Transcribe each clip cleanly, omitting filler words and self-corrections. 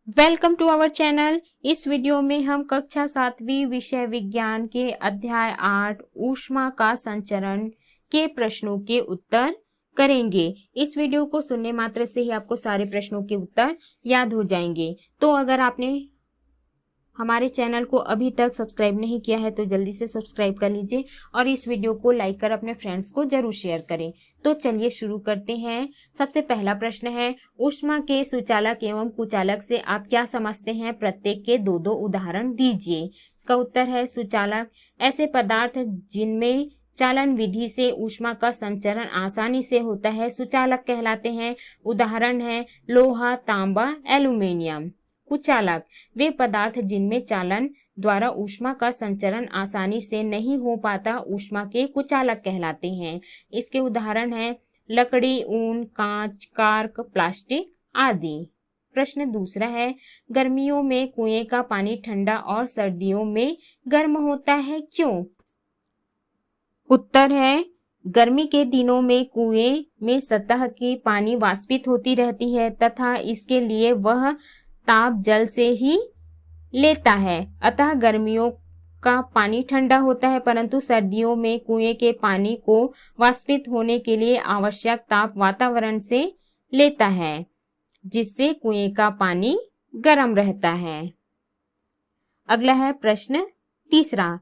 Welcome to our channel. इस video में हम कक्षा 7वीं विषय विज्ञान के अध्याय 8 ऊष्मा का संचरण के प्रश्नों के उत्तर करेंगे। इस वीडियो को सुनने मात्र से ही आपको सारे प्रश्नों के उत्तर याद हो जाएंगे। तो अगर आपने हमारे चैनल को अभी तक सब्सक्राइब नहीं किया है तो जल्दी से सब्सक्राइब कर लीजिए और इस वीडियो को लाइक कर अपने फ्रेंड्स को जरूर शेयर करें। तो चलिए शुरू करते हैं। सबसे पहला प्रश्न है, ऊष्मा के सुचालक एवं कुचालक से आप क्या समझते हैं? प्रत्येक के दो दो उदाहरण दीजिए। इसका उत्तर है, सुचालक ऐसे पदार्थ जिनमें चालन विधि से ऊष्मा का संचरण आसानी से होता है, सुचालक कहलाते हैं। उदाहरण है लोहा, तांबा, एल्यूमीनियम। कुचालक वे पदार्थ जिनमें चालन द्वारा ऊष्मा का संचरण आसानी से नहीं हो पाता, ऊष्मा के कुचालक कहलाते हैं। इसके उदाहरण हैं लकड़ी, ऊन, कांच, कार्क, प्लास्टिक आदि। प्रश्न दूसरा है, गर्मियों में कुएं का पानी ठंडा और सर्दियों में गर्म होता है, क्यों? उत्तर है, गर्मी के दिनों में कुएं में सतह की पानी वाष्पित होती रहती है तथा इसके लिए वह ताप जल से ही लेता है, अतः गर्मियों का पानी ठंडा होता है, परंतु सर्दियों में कुएं के पानी को वाष्पित होने के लिए आवश्यक ताप वातावरण से लेता है, जिससे कुएं का पानी गर्म रहता है। अगला है प्रश्न तीसरा,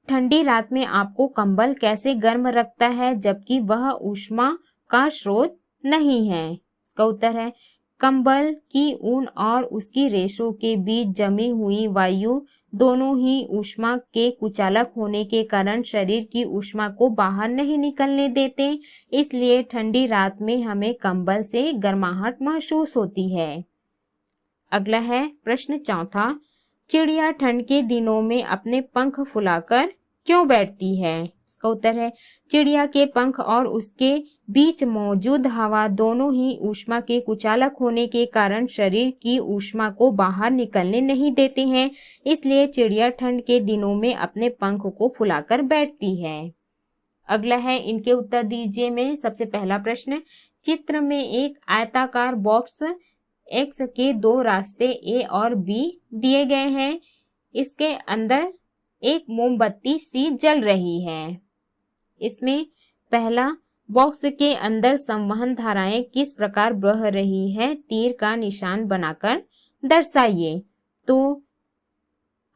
ठंडी रात में आपको कंबल कैसे गर्म रखता है जबकि वह ऊष्मा का स्रोत नहीं है? इसका उत्तर है, कंबल की ऊन और उसकी रेशों के बीच जमी हुई वायु दोनों ही ऊष्मा के कुचालक होने के कारण शरीर की ऊष्मा को बाहर नहीं निकलने देते, इसलिए ठंडी रात में हमें कंबल से गर्माहट महसूस होती है। अगला है प्रश्न चौथा, चिड़िया ठंड के दिनों में अपने पंख फुलाकर क्यों बैठती है? इसका उत्तर है, चिड़िया के पंख और उसके बीच मौजूद हवा दोनों ही ऊष्मा के कुचालक होने के कारण शरीर की ऊष्मा को बाहर निकलने नहीं देते हैं, इसलिए चिड़िया ठंड के दिनों में अपने पंख को फुलाकर बैठती है। अगला है, इनके उत्तर दीजिए में। सबसे पहला प्रश्न, चित्र में एक आयताकार बॉक्स एक्स के दो रास्ते ए और बी दिए गए हैं। इसके अंदर एक मोमबत्ती सी जल रही है। इसमें पहला, बॉक्स के अंदर संवहन धाराएं किस प्रकार बह रही है, तीर का निशान बनाकर दर्शाइए। तो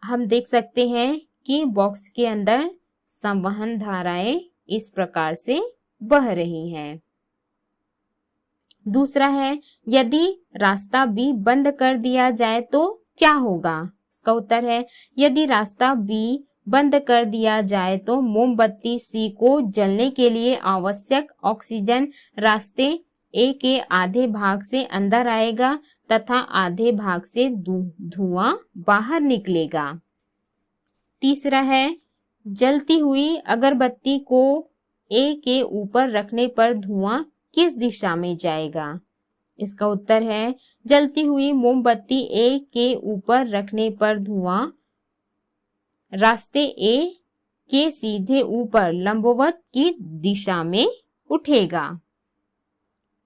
हम देख सकते हैं कि बॉक्स के अंदर संवहन धाराएं इस प्रकार से बह रही हैं। दूसरा है, यदि रास्ता बी बंद कर दिया जाए तो क्या होगा? इसका उत्तर है, यदि रास्ता बी बंद कर दिया जाए तो मोमबत्ती सी को जलने के लिए आवश्यक ऑक्सीजन रास्ते ए के आधे भाग से अंदर आएगा तथा आधे भाग से धुआं बाहर निकलेगा। तीसरा है, जलती हुई अगरबत्ती को ए के ऊपर रखने पर धुआं किस दिशा में जाएगा? इसका उत्तर है, जलती हुई मोमबत्ती ए के ऊपर रखने पर धुआं रास्ते ए के सीधे ऊपर लंबवत की दिशा में उठेगा।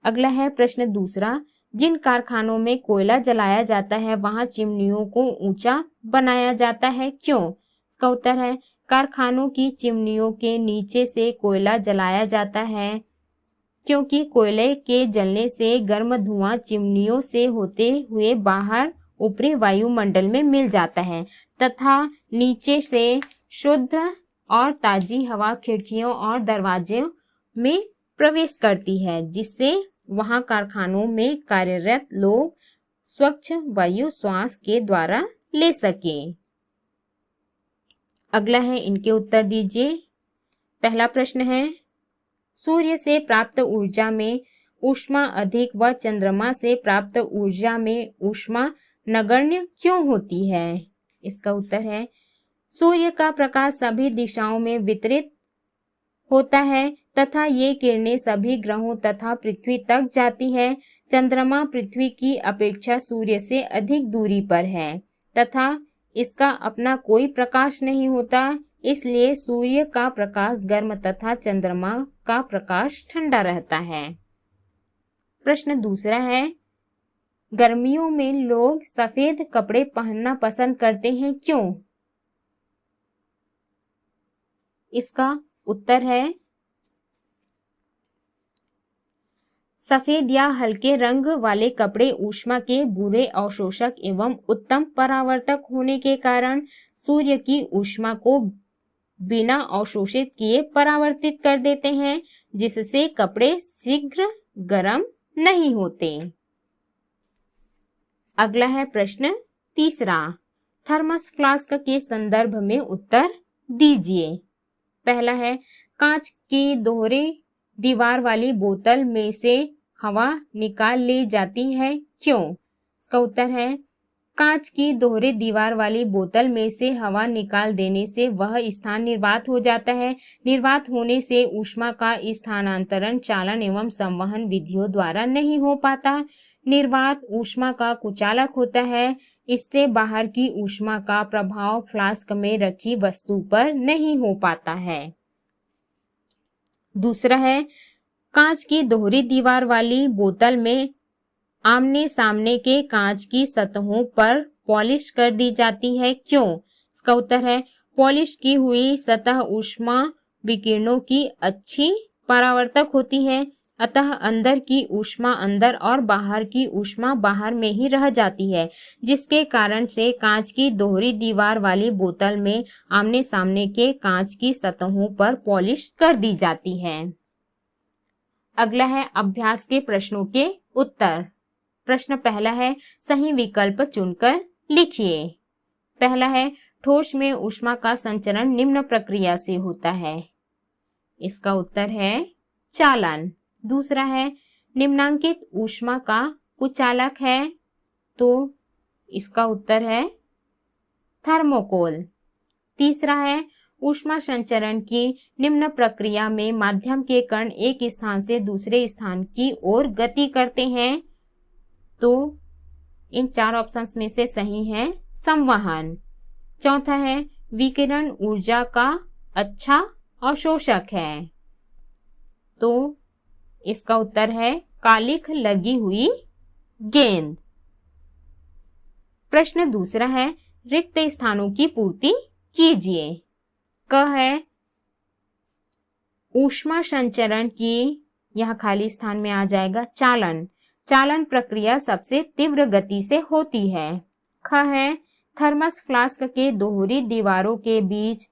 अगला है प्रश्न दूसरा, जिन कारखानों में कोयला जलाया जाता है वहां चिमनियों को ऊंचा बनाया जाता है, क्यों? इसका उत्तर है, कारखानों की चिमनियों के नीचे से कोयला जलाया जाता है क्योंकि कोयले के जलने से गर्म धुआं चिमनियों से होते हुए बाहर ऊपरी वायुमंडल में मिल जाता है तथा नीचे से शुद्ध और ताजी हवा खिड़कियों और दरवाजों में प्रवेश करती है, जिससे वहां कारखानों में कार्यरत लोग स्वच्छ वायु श्वास के द्वारा ले सके। अगला है, इनके उत्तर दीजिए। पहला प्रश्न है, सूर्य से प्राप्त ऊर्जा में ऊष्मा अधिक व चंद्रमा से प्राप्त ऊर्जा में ऊष्मा नगण्य क्यों होती है? इसका उत्तर है, सूर्य का प्रकाश सभी दिशाओं में वितरित होता है तथा ये किरणें सभी ग्रहों तथा पृथ्वी तक जाती है। चंद्रमा पृथ्वी की अपेक्षा सूर्य से अधिक दूरी पर है तथा इसका अपना कोई प्रकाश नहीं होता, इसलिए सूर्य का प्रकाश गर्म तथा चंद्रमा का प्रकाश ठंडा रहता है। प्रश्न दूसरा है, गर्मियों में लोग सफेद कपड़े पहनना पसंद करते हैं, क्यों? इसका उत्तर है सफेद या हल्के रंग वाले कपड़े ऊष्मा के बुरे अवशोषक एवं उत्तम परावर्तक होने के कारण सूर्य की ऊष्मा को बिना अवशोषित किए परावर्तित कर देते हैं, जिससे कपड़े शीघ्र गर्म नहीं होते। अगला है प्रश्न तीसरा, थर्मस फ्लास्क के संदर्भ में उत्तर दीजिए। पहला है, कांच की दोहरे दीवार वाली बोतल में से हवा निकाल ली जाती है, क्यों? इसका उत्तर है, कांच की दोहरे दीवार वाली बोतल में से हवा निकाल देने से वह स्थान निर्वात हो जाता है। निर्वात होने से ऊष्मा का स्थानांतरण चालन एवं संवहन विधियों द्वारा नहीं हो पाता। निर्वात ऊष्मा का कुचालक होता है। इससे बाहर की ऊष्मा का प्रभाव फ्लास्क में रखी वस्तु पर नहीं हो पाता है। दूसरा है, कांच की दोहरी दीवार वाली बोतल में आमने सामने के कांच की सतहों पर पॉलिश कर दी जाती है, क्यों? इसका उत्तर है, पॉलिश की हुई सतह ऊष्मा विकिरणों की अच्छी परावर्तक होती है, अतः अंदर की ऊष्मा अंदर और बाहर की ऊष्मा बाहर में ही रह जाती है, जिसके कारण से कांच की दोहरी दीवार वाली बोतल में आमने सामने के कांच की सतहों पर पॉलिश कर दी जाती है। अगला है अभ्यास के प्रश्नों के उत्तर। प्रश्न पहला है, सही विकल्प चुनकर लिखिए। पहला है, ठोस में ऊष्मा का संचरण निम्न प्रक्रिया से होता है। इसका उत्तर है चालन। दूसरा है, निम्नांकित ऊष्मा का कुचालक है, तो इसका उत्तर है थर्मोकोल। तीसरा है, ऊष्मा संचरण की निम्न प्रक्रिया में माध्यम के कण एक स्थान से दूसरे स्थान की ओर गति करते हैं, तो इन चार ऑप्शंस में से सही है संवहन। चौथा है, विकिरण ऊर्जा का अच्छा अवशोषक है, तो इसका उत्तर है कालिख लगी हुई गेंद। प्रश्न दूसरा है, रिक्त स्थानों की पूर्ति कीजिए। क है, ऊष्मा संचरण की, यह खाली स्थान में आ जाएगा चालन। चालन प्रक्रिया सबसे तीव्र गति से होती है। ख है, थर्मस फ्लास्क के दोहरी दीवारों के बीच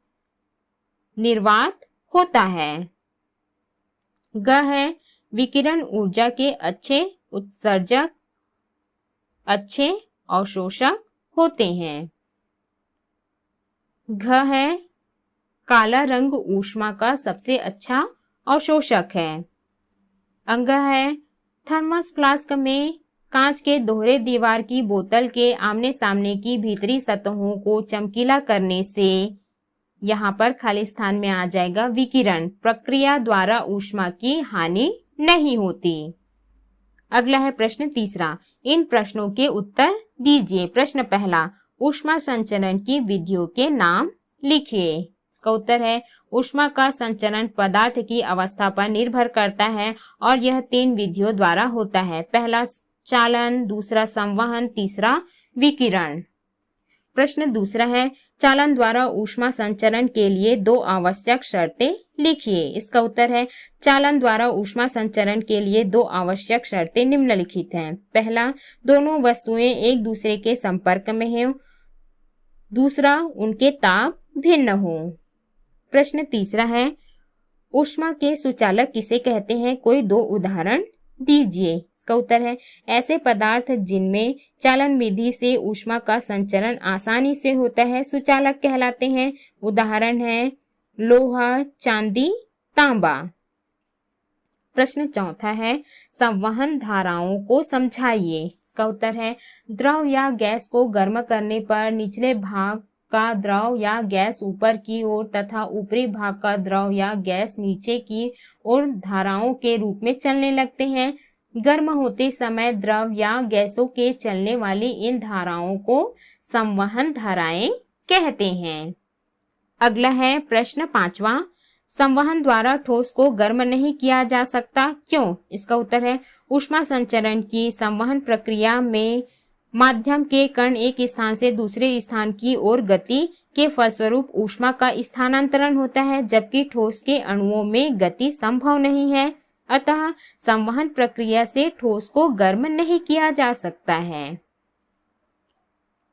निर्वात होता है। ग है, विकिरण ऊर्जा के अच्छे उत्सर्जक अच्छे अवशोषक होते हैं। घ है, काला रंग ऊष्मा का सबसे अच्छा अवशोषक है। अंग है, थर्मस फ्लास्क में कांच के दोहरे दीवार की बोतल के आमने सामने की भीतरी सतहों को चमकीला करने से यहाँ पर खाली स्थान में आ जाएगा विकिरण प्रक्रिया द्वारा ऊष्मा की हानि नहीं होती। अगला है प्रश्न तीसरा, इन प्रश्नों के उत्तर दीजिए। प्रश्न पहला, ऊष्मा संचरण की विधियों के नाम लिखिए। इसका उत्तर है, ऊष्मा का संचरण पदार्थ की अवस्था पर निर्भर करता है और यह 3 विधियों द्वारा होता है। पहला चालन, दूसरा संवहन, तीसरा विकिरण। प्रश्न दूसरा है, चालन द्वारा ऊष्मा संचरण के लिए 2 आवश्यक शर्तें लिखिए। इसका उत्तर है, चालन द्वारा ऊष्मा संचरण के लिए 2 आवश्यक शर्तें निम्नलिखित हैं। पहला, दोनों वस्तुएं एक दूसरे के संपर्क में हो। दूसरा, उनके ताप भिन्न हो। प्रश्न तीसरा है, ऊष्मा के सुचालक किसे कहते हैं? कोई 2 उदाहरण दीजिए। इसका उत्तर है, ऐसे पदार्थ जिनमें चालन विधि से ऊष्मा का संचरण आसानी से होता है सुचालक कहलाते हैं। उदाहरण है लोहा, चांदी, तांबा। प्रश्न चौथा है, संवहन धाराओं को समझाइए। इसका उत्तर है, द्रव या गैस को गर्म करने पर निचले भाग का द्रव या गैस ऊपर की ओर तथा ऊपरी भाग का द्रव या गैस नीचे की ओर धाराओं के रूप में चलने लगते हैं। गर्म होते समय द्रव या गैसों के चलने वाली इन धाराओं को संवहन धाराएं कहते हैं। अगला है प्रश्न 5वां, संवहन द्वारा ठोस को गर्म नहीं किया जा सकता, क्यों? इसका उत्तर है, ऊष्मा संचरण की संवहन प्रक्रिया में माध्यम के कण एक स्थान से दूसरे स्थान की ओर गति के फलस्वरूप ऊष्मा का स्थानांतरण होता है, जबकि ठोस के अणुओं में गति संभव नहीं है। अतः संवहन प्रक्रिया से ठोस को गर्म नहीं किया जा सकता है।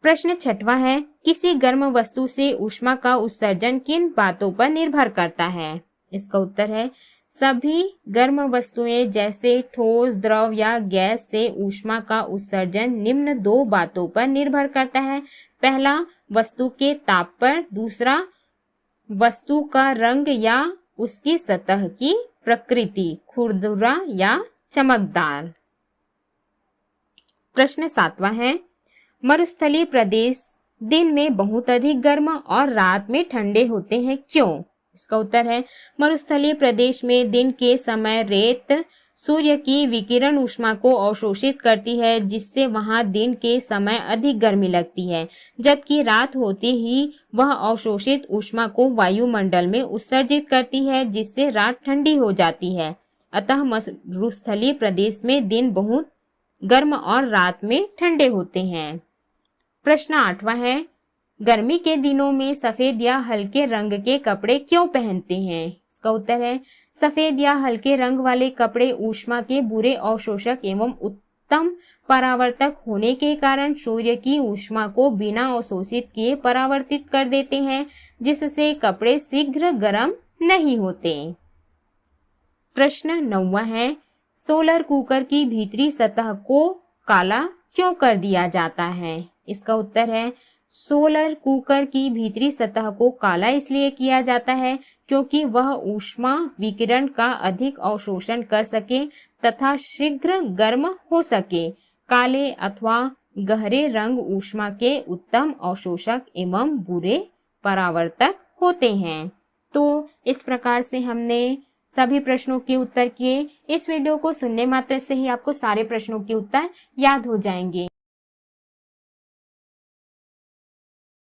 प्रश्न 6वां है, किसी गर्म वस्तु से ऊष्मा का उत्सर्जन किन बातों पर निर्भर करता है? इसका उत्तर है सभी गर्म वस्तुएं जैसे ठोस, द्रव या गैस से ऊष्मा का उत्सर्जन निम्न 2 बातों पर निर्भर करता है। पहला, वस्तु के ताप पर, दूसरा वस्तु का रंग या उसकी सतह की प्रकृति, खुरदुरा या चमकदार। प्रश्न 7वां है, मरुस्थलीय प्रदेश दिन में बहुत अधिक गर्म और रात में ठंडे होते हैं, क्यों? इसका उत्तर है मरुस्थलीय प्रदेश में दिन के समय रेत सूर्य की विकिरण ऊष्मा को अवशोषित करती है, जिससे वहां दिन के समय अधिक गर्मी लगती है, जबकि रात होते ही वह अवशोषित ऊष्मा को वायुमंडल में उत्सर्जित करती है, जिससे रात ठंडी हो जाती है। अतः मरुस्थलीय प्रदेश में दिन बहुत गर्म और रात में ठंडे होते हैं। प्रश्न 8वां है, गर्मी के दिनों में सफेद या हल्के रंग के कपड़े क्यों पहनते हैं? इसका उत्तर है सफेद या हल्के रंग वाले कपड़े ऊष्मा के बुरे अवशोषक एवं उत्तम परावर्तक होने के कारण सूर्य की ऊष्मा को बिना अवशोषित किए परावर्तित कर देते हैं, जिससे कपड़े शीघ्र गर्म नहीं होते। प्रश्न 9वां है, सोलर कुकर की भीतरी सतह को काला क्यों कर दिया जाता है? इसका उत्तर है सोलर कुकर की भीतरी सतह को काला इसलिए किया जाता है क्योंकि वह ऊष्मा विकिरण का अधिक अवशोषण कर सके तथा शीघ्र गर्म हो सके। काले अथवा गहरे रंग ऊष्मा के उत्तम अवशोषक एवं बुरे परावर्तक होते हैं। तो इस प्रकार से हमने सभी प्रश्नों के उत्तर किए। इस वीडियो को सुनने मात्र से ही आपको सारे प्रश्नों के उत्तर याद हो जाएंगे।